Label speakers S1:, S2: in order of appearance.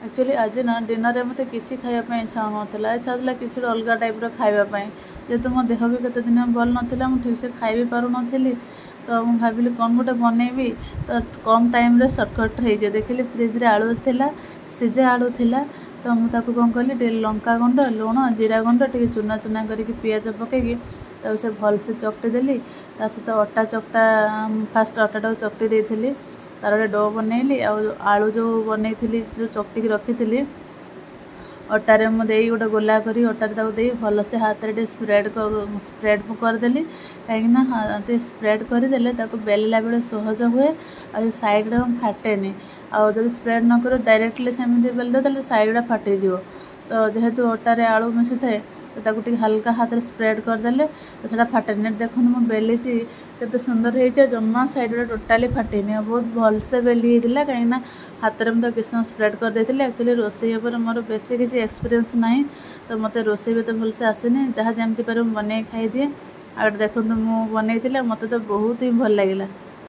S1: Actually आज ना dinner में मत कि खायापी इच्छा होता इच्छा होता किसी अलग टाइप खावाई जेहेतु मो देह भी केते दिन भल नाला मुझे ठीक से खाई भी पार नी तो मुझे भाविली कौन गोटे बनईबी तो कम टाइम सर्टकट हो देखिली फ्रिज आलू था सीझे आलू था तो मुझे कौन कली लंका गुंड लुण जीरा गुंड टे चूना चूना करके पियाज पकईकी से भलसे चकटी देली सहित अटा चकटा फास्ट अटा चकटी देती तार गोटे डो बनैली आलू जो बनई जो चकटिकी रखी अटारे मुझे गोटे गोला कर अटारे भलसे हाथ में स्प्रेड करदेली कहीं स्प्रेड करदे बेलला बेले सहज हुए आ साइड फाटेनि आदि स्प्रेड न कर डायरेक्टली सेमती बेल दे साइड गुड़ा फाटी तो जेहेतु अटारे आलू मिसी थाए तो हल्का हाथ में स्प्रेड करदे तो सो फाटेनि देखो मुझे बेली केते सुंदर हो जमा साइड गुड़ा टोटाली फाटेनि बहुत भलसे बेली होता कहीं हाथ में तो किसी स्प्रेड कर देती एक्चुअली रोसई पर मोर बेसी किसी एक्सपीरियंस ना तो मत रोसई भी तो भलसे आसेनि जहाँ जमी पार बनई खाई दिए आ देखो मुझे बनई मत तो बहुत ही भल लगे।